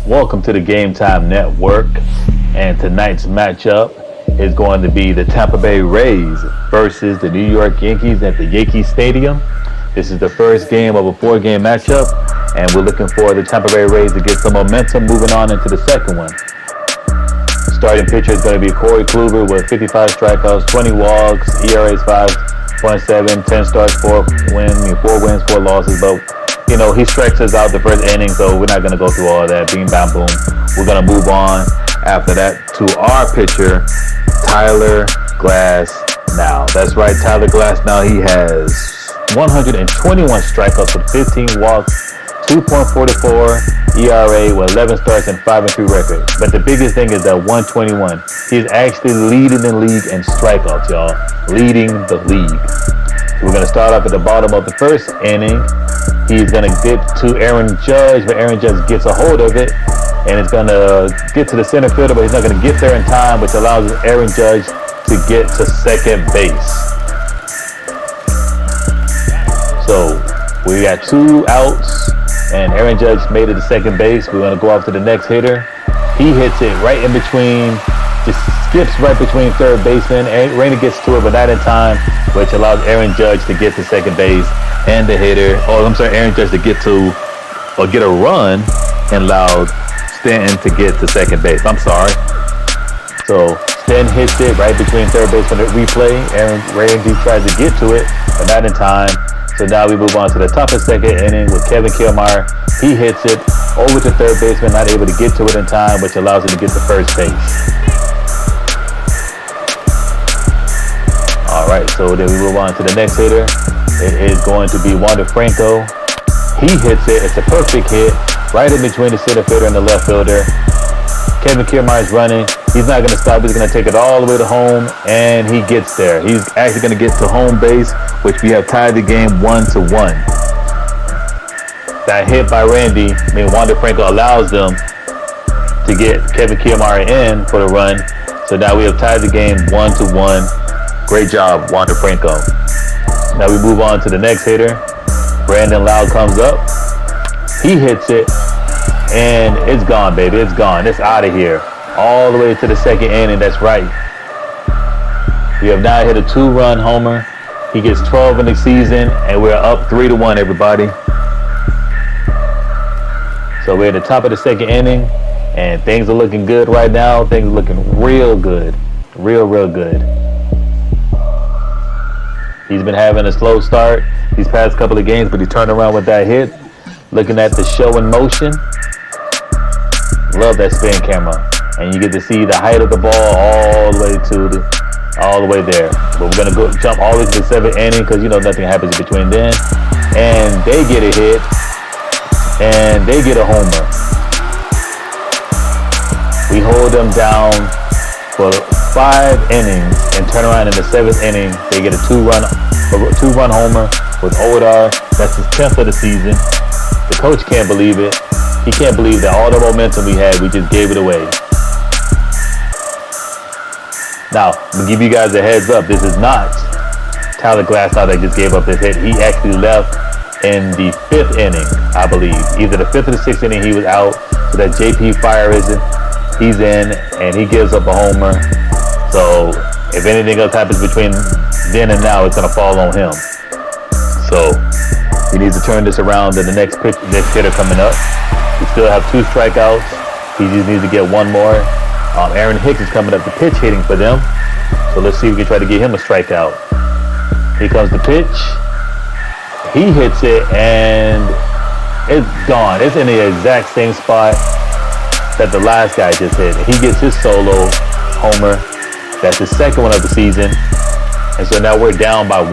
Welcome to the Game Time Network, and tonight's matchup is going to be the Tampa Bay Rays versus the New York Yankees at the Yankee Stadium. This is the first game of a four-game matchup, and we're looking for the Tampa Bay Rays to get some momentum moving on into the second one. Starting pitcher is going to be Corey Kluber with 55 strikeouts, 20 walks, ERA is 5.7, 10 starts, 4 wins, 4 losses, but he strikes us out the first inning, so we're not going to go through all that. Bing, bam, boom. We're going to move on after that to our pitcher, Tyler Glasnow. That's right, Tyler Glasnow. He has 121 strikeouts with 15 walks, 2.44 ERA with 11 starts and 5-3 record. But the biggest thing is that 121. He's actually leading the league in strikeouts, y'all. Leading the league. So we're going to start off at the bottom of the first inning. He's going to get to Aaron Judge, but Aaron Judge gets a hold of it, and it's going to get to the center fielder, but he's not going to get there in time, which allows Aaron Judge to get to second base. So we got 2 outs, and Aaron Judge made it to second base. We're going to go off to the next hitter. He hits it right in between, just skips right between third baseman. Rainey gets to it, but not in time, which allows Aaron Judge to get to second base. And the hitter, Aaron Judge to get a run and allowed Stanton to get to second base. I'm sorry. So Stanton hits it right between third base on the replay. Randy tries to get to it, but not in time. So now we move on to the top of second inning with Kevin Kiermaier. He hits it over to third baseman, not able to get to it in time, which allows him to get to first base. All right, so then we move on to the next hitter. It is going to be Wander Franco. He hits it. It's a perfect hit right in between the center fielder and the left fielder. Kevin Kiermaier is running. He's not going to stop. He's going to take it all the way to home, and he gets there. He's actually going to get to home base, which we have tied the game 1-1. That hit by Wander Franco allows them to get Kevin Kiermaier in for the run. So now we have tied the game 1-1. Great job, Wander Franco. Now we move on to the next hitter. Brandon Lowe comes up. He hits it, and it's gone, baby. It's gone. It's out of here. All the way to the second inning. That's right. We have now hit a 2-run homer. He gets 12 in the season, and we're up 3-1, everybody. So we're at the top of the second inning, and things are looking good right now. Things are looking real good. Real good. He's been having a slow start these past couple of games, but he turned around with that hit. Looking at the show in motion. Love that spin camera. And you get to see the height of the ball all the way there. But we're going to jump all the way to the 7th inning because, nothing happens in between then. And they get a hit. And they get a homer. We hold them down for 5 innings and turn around in the 7th inning. They get a 2-run homer with Odar. That's his 10th of the season. The coach can't believe it. He can't believe that all the momentum we had, we just gave it away. Now, I'm going to give you guys a heads up. This is not Tyler Glasnow that just gave up this hit. He actually left in the 5th inning, I believe. Either the 5th or the 6th inning, he was out. So that JP Fire he's in, and he gives up a homer. So if anything else happens between then and now, it's going to fall on him. So he needs to turn this around in the next hitter coming up. We still have 2 strikeouts. He just needs to get 1 more. Aaron Hicks is coming up to pitch hitting for them. So let's see if we can try to get him a strikeout. Here comes the pitch. He hits it, and it's gone. It's in the exact same spot that the last guy just hit. He gets his solo homer. That's the second one of the season. And so now we're down by 1.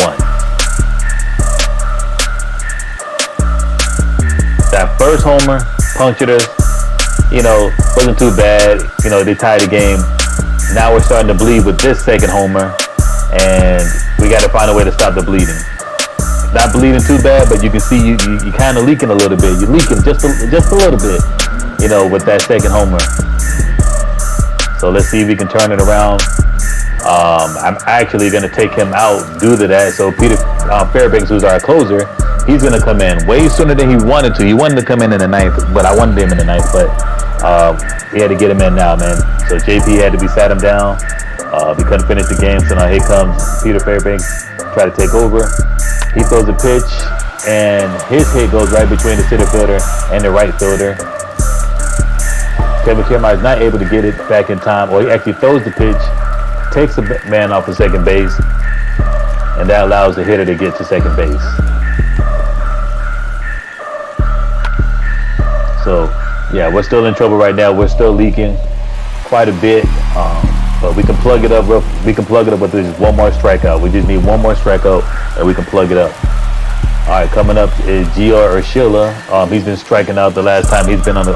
That first homer punctured us. Wasn't too bad. They tied the game. Now we're starting to bleed with this second homer. And we got to find a way to stop the bleeding. Not bleeding too bad, but you can see you kind of leaking a little bit. You're leaking just a little bit, with that second homer. So let's see if we can turn it around. I'm actually going to take him out due to that. So Peter Fairbanks, who's our closer, he's going to come in way sooner than he wanted to. He wanted to come in the ninth, but I wanted him in the ninth. But He had to get him in now, man. So JP had to be sat him down. He couldn't finish the game, so now here comes Peter Fairbanks, try to take over. He throws a pitch, and his hit goes right between the center fielder and the right fielder. Kevin Kiermaier is not able to get it back in time, or he actually throws the pitch, takes the man off of second base, and that allows the hitter to get to second base. So, yeah, we're still in trouble right now. We're still leaking quite a bit, but we can plug it up. We can plug it up with just one more strikeout. We just need one more strikeout, and we can plug it up. All right, coming up is Gio Urshela. He's been striking out the last time he's been on the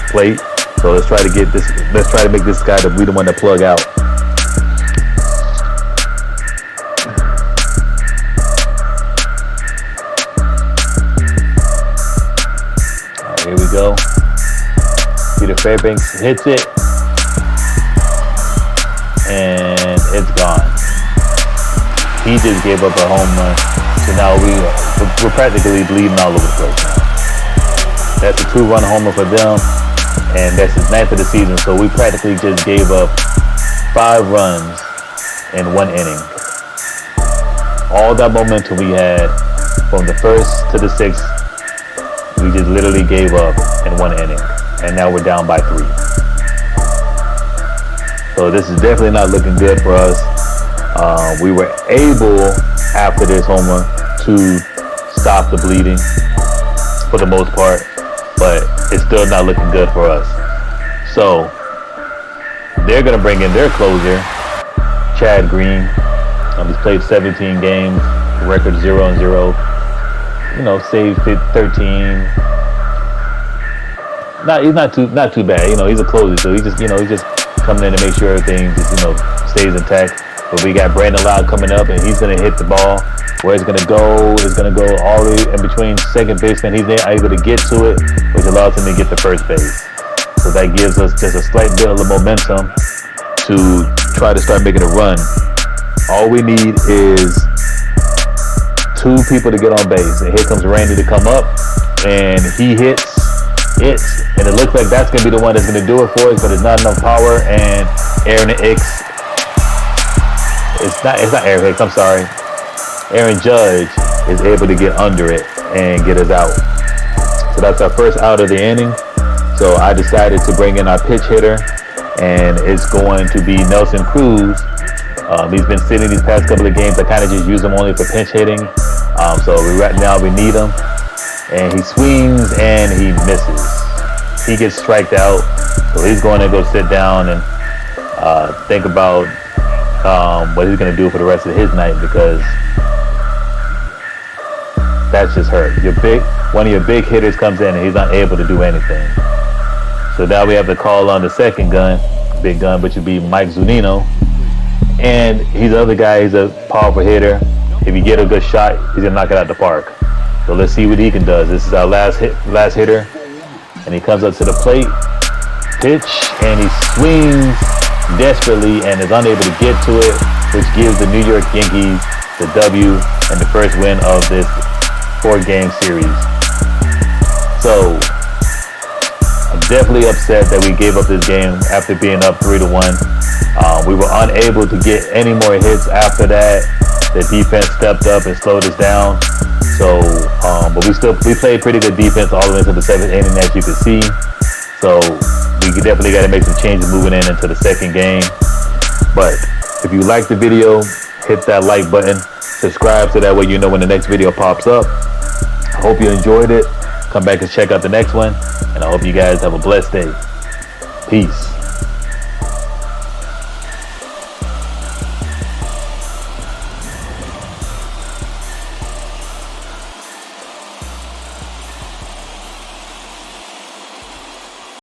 plate. So let's try to get this. Let's try to make this guy be the one to plug out. All right, here we go. Peter Fairbanks hits it, and it's gone. He just gave up a home run, so now we're practically bleeding all over the place now. That's a 2-run homer for them, and that's his 9th of the season. So we practically just gave up 5 runs in 1 inning. All that momentum we had from the 1st to the 6th, we just literally gave up in 1 inning. And now we're down by 3. So this is definitely not looking good for us. We were able, after this homer, to stop the bleeding for the most part, but it's still not looking good for us. So they're going to bring in their closer, Chad Green. He's played 17 games, record 0-0. Saved 13. He's not too bad. He's a closer, so he's just coming in to make sure everything just stays intact. But we got Brandon Loud coming up, and he's gonna hit the ball. Where it's gonna go is gonna go all the way in between second baseman. He's able to get to it, which allows him to get to first base. So that gives us just a slight bit of momentum to try to start making a run. All we need is 2 people to get on base, and here comes Randy to come up, and he hits it, and it looks like that's going to be the one that's going to do it for us, but it's not enough power, and Aaron Hicks, it's not Aaron Hicks, I'm sorry, Aaron Judge is able to get under it and get us out. So that's our first out of the inning. So I decided to bring in our pitch hitter, and it's going to be Nelson Cruz. He's been sitting these past couple of games. I kind of just use him only for pinch hitting. So right now we need him. And he swings and he misses. He gets striked out. So he's going to go sit down and think about what he's going to do for the rest of his night, because that's just hurt. One of your big hitters comes in and he's not able to do anything. So now we have to call on the second big gun, which would be Mike Zunino. And he's the other guy. He's a powerful hitter. If you get a good shot, he's going to knock it out the park. So let's see what he can do. This is our last hitter. And he comes up to the plate, pitch, and he swings desperately and is unable to get to it, which gives the New York Yankees the W and the first win of this 4-game series. So I'm definitely upset that we gave up this game after being up 3-1. We were unable to get any more hits after that. The defense stepped up and slowed us down. So, but we played pretty good defense all the way into the 7th inning, as you can see. So we definitely got to make some changes moving into the second game. But if you like the video, hit that like button, subscribe so that way you know when the next video pops up. I hope you enjoyed it. Come back and check out the next one, and I hope you guys have a blessed day. Peace.